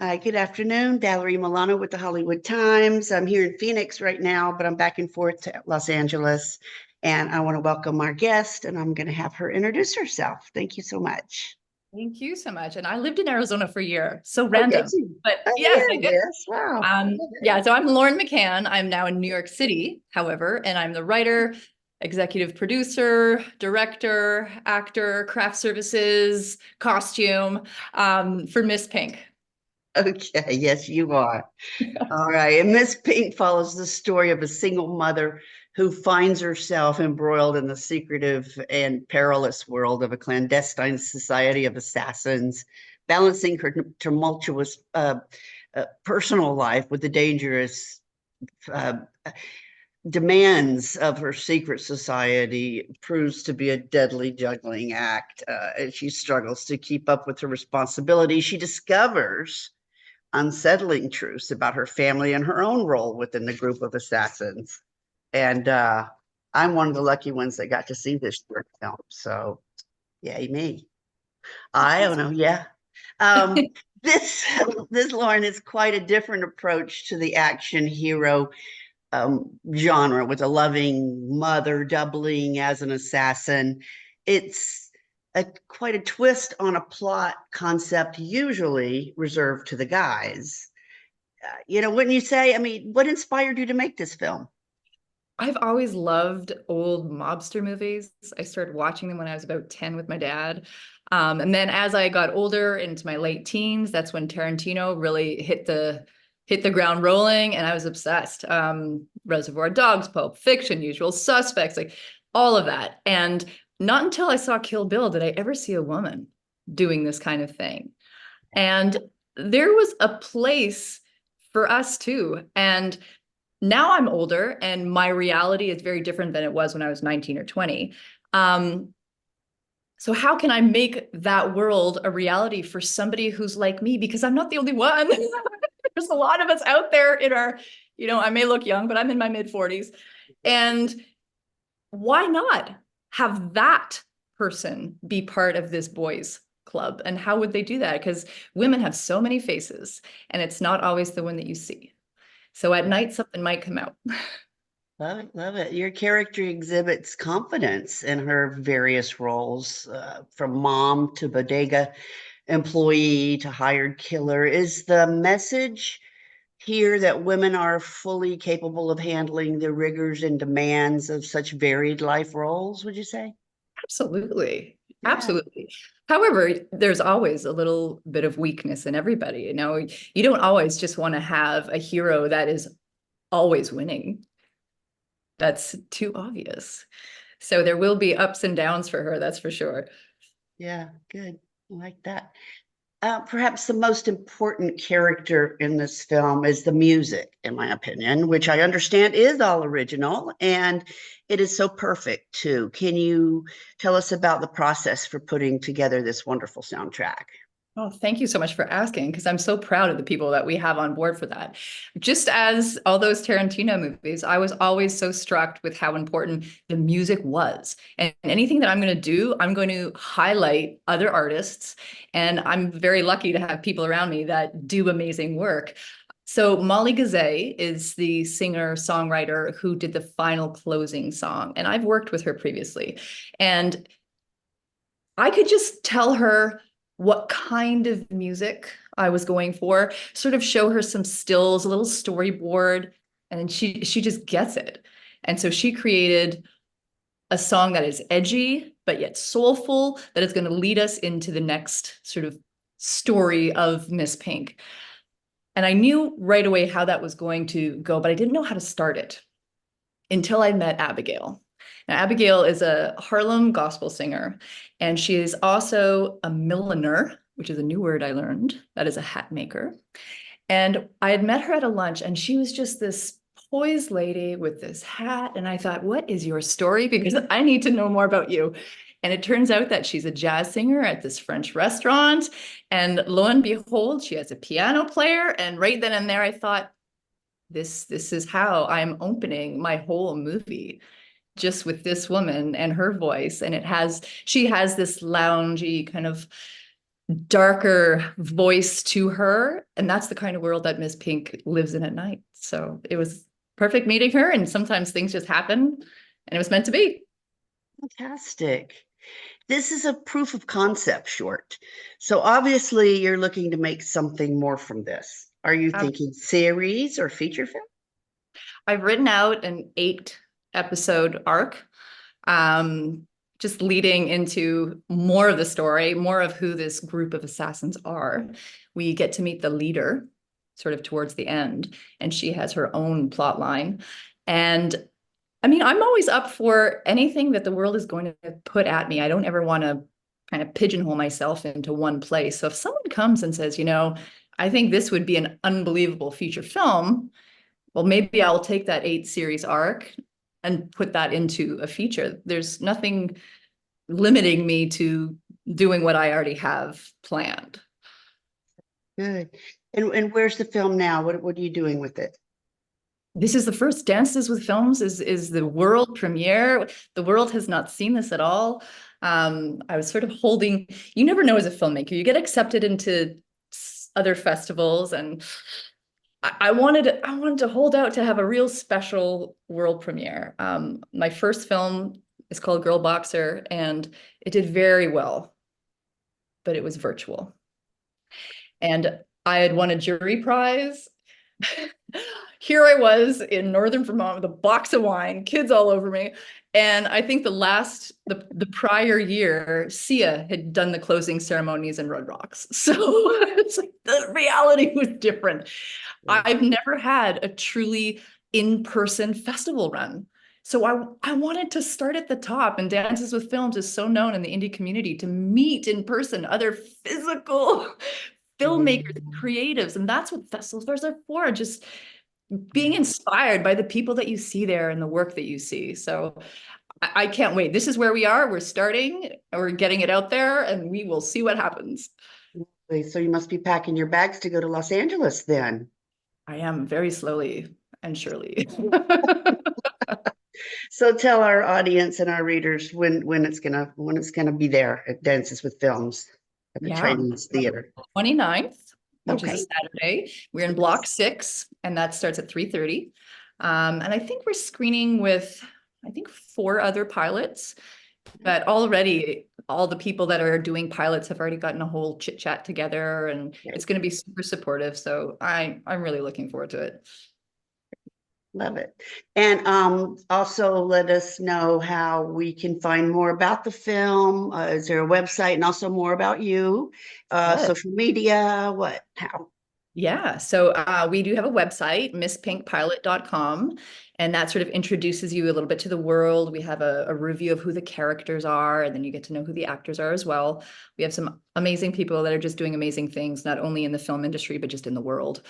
Hi, good afternoon. Valerie Milano with the Hollywood Times. I'm here in Phoenix right now, but I'm back and forth to Los Angeles. And I want to welcome our guest, and I'm going to have her introduce herself. Thank you so much. Thank you so much. And I lived in Arizona for a year. So Oh, did random. you? But Oh, yes, I yeah, did. yes. Wow. Yeah, so I'm Lauren McCann. I'm now in New York City, however, and I'm the writer, executive producer, director, actor, craft services, costume for Miss Pink. Okay, yes, you are. All right. And Miss Pink follows the story of a single mother who finds herself embroiled in the secretive and perilous world of a clandestine society of assassins, balancing her tumultuous personal life with the dangerous uh, demands of her secret society proves to be a deadly juggling act. As she struggles to keep up with her responsibilities, she discovers unsettling truths about her family and her own role within the group of assassins. And I'm one of the lucky ones that got to see this short film. So, yay me. I don't know. Yeah. Um, this this Lauren is quite a different approach to the action hero genre with a loving mother doubling as an assassin. It's quite a twist on a plot concept usually reserved to the guys. Wouldn't you say? I mean, what inspired you to make this film? I've always loved old mobster movies. I started watching them when I was about 10 with my dad. And then as I got older into my late teens, that's when Tarantino really hit the ground rolling and I was obsessed. Reservoir Dogs, Pulp Fiction, Usual Suspects, like all of that. And not until I saw Kill Bill did I ever see a woman doing this kind of thing. And there was a place for us too. And now I'm older and my reality is very different than it was when I was 19 or 20. Um, so how can I make that world a reality for somebody who's like me? Because I'm not the only one. There's a lot of us out there in our, I may look young, but I'm in my mid 40s. And why not have that person be part of this boys club? And how would they do that? Because women have so many faces and it's not always the one that you see. So at night, something might come out. Love it, love it. Your character exhibits confidence in her various roles, from mom to bodega employee to hired killer. Is the message here that women are fully capable of handling the rigors and demands of such varied life roles, would you say? Absolutely. Yeah. Absolutely. However, there's always a little bit of weakness in everybody. You don't always just want to have a hero that is always winning. That's too obvious. So there will be ups and downs for her, that's for sure. Yeah, good. I like that. Perhaps the most important character in this film is the music, in my opinion, which I understand is all original and it is so perfect too. Can you tell us about the process for putting together this wonderful soundtrack? Oh, thank you so much for asking, because I'm so proud of the people that we have on board for that. Just as all those Tarantino movies, I was always so struck with how important the music was. And anything that I'm going to do, I'm going to highlight other artists. And I'm very lucky to have people around me that do amazing work. So Molly Gazay is the singer-songwriter who did the final closing song. And I've worked with her previously. And I could just tell her what kind of music I was going for, sort of show her some stills, a little storyboard, and she just gets it. And so she created a song that is edgy, but yet soulful, that is going to lead us into the next sort of story of Miss Pink. And I knew right away how that was going to go, but I didn't know how to start it until I met Abigail. Now, Abigail is a Harlem gospel singer, and she is also a milliner, which is a new word I learned. That is a hat maker. And I had met her at a lunch, and she was just this poised lady with this hat. And I thought, what is your story? Because I need to know more about you. And it turns out that she's a jazz singer at this French restaurant. And lo and behold, she has a piano player. And right then and there, I thought, this is how I'm opening my whole movie, just with this woman and her voice. And she has this loungy kind of darker voice to her. And that's the kind of world that Miss Pink lives in at night. So it was perfect meeting her. And sometimes things just happen and it was meant to be. Fantastic. This is a proof of concept short. So obviously you're looking to make something more from this. Are you thinking series or feature film? I've written out an 8-episode arc, just leading into more of the story, more of who this group of assassins are. We get to meet the leader sort of towards the end, and she has her own plot line. And I mean, I'm always up for anything that the world is going to put at me. I don't ever want to kind of pigeonhole myself into one place. So if someone comes and says, I think this would be an unbelievable feature film, well, maybe I'll take that 8-series arc and put that into a feature. There's nothing limiting me to doing what I already have planned. Good. And where's the film now? What are you doing with it? This is the first Dances with Films is the world premiere. The world has not seen this at all. I was sort of holding, you never know as a filmmaker, you get accepted into other festivals, and I wanted to hold out to have a real special world premiere. My first film is called Girl Boxer, and it did very well, but it was virtual. And I had won a jury prize. Here I was in northern Vermont with a box of wine, kids all over me. And I think the prior year, Sia had done the closing ceremonies in Red Rocks. So it's like the reality was different. I've never had a truly in-person festival run. So I wanted to start at the top, and Dances with Films is so known in the indie community to meet in person other physical filmmakers and creatives. And that's what festivals are for, just being inspired by the people that you see there and the work that you see. So I can't wait. This is where we are. We're starting, we're getting it out there, and we will see what happens. So you must be packing your bags to go to Los Angeles then. I am, very slowly and surely. So tell our audience and our readers when it's gonna be there at Dances with Films at the Chinese Theater. 29th, which is a Saturday. We're in block 6, and that starts at 3:30. And I think we're screening with, 4 other pilots, but already all the people that are doing pilots have already gotten a whole chit chat together, and it's going to be super supportive. So I'm really looking forward to it. Love it. And also let us know how we can find more about the film. Is there a website, and also more about you? Social media, how? Yeah, so we do have a website, misspinkpilot.com, and that sort of introduces you a little bit to the world. We have a review of who the characters are, and then you get to know who the actors are as well. We have some amazing people that are just doing amazing things, not only in the film industry, but just in the world,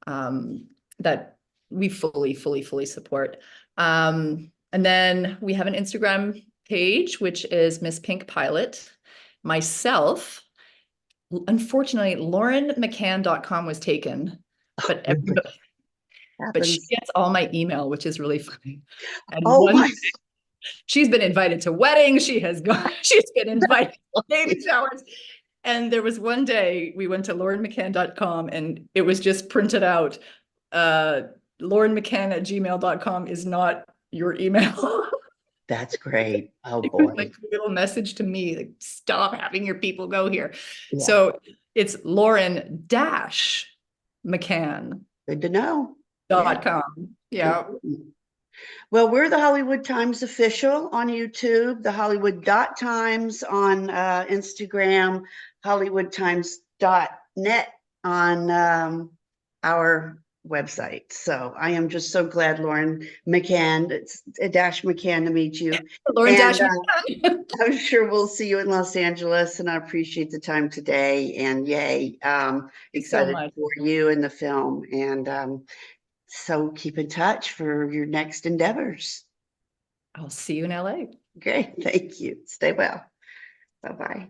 that we fully support. And then we have an Instagram page, which is Miss Pink Pilot. Myself, unfortunately, laurenmccann.com was taken, but she gets all my email, which is really funny. And she's been invited to weddings. She's been invited to baby showers. And there was one day we went to laurenmccann.com, and it was just printed out, laurenmccann@gmail.com is not your email. That's great. Oh boy. Like a little message to me, like, stop having your people go here. Yeah. So it's Lauren-McCann. Good to know. .com. Yeah. Well, we're the Hollywood Times official on YouTube, the Hollywood.Times on Instagram, HollywoodTimes.net on our website. So I am just so glad, Lauren McCann, it's a Dash McCann, to meet you. Lauren Dash McCann. I'm sure we'll see you in Los Angeles, and I appreciate the time today. And yay, excited for you and the film. And so keep in touch for your next endeavors. I'll see you in LA. Great. Thank you. Stay well. Bye-bye.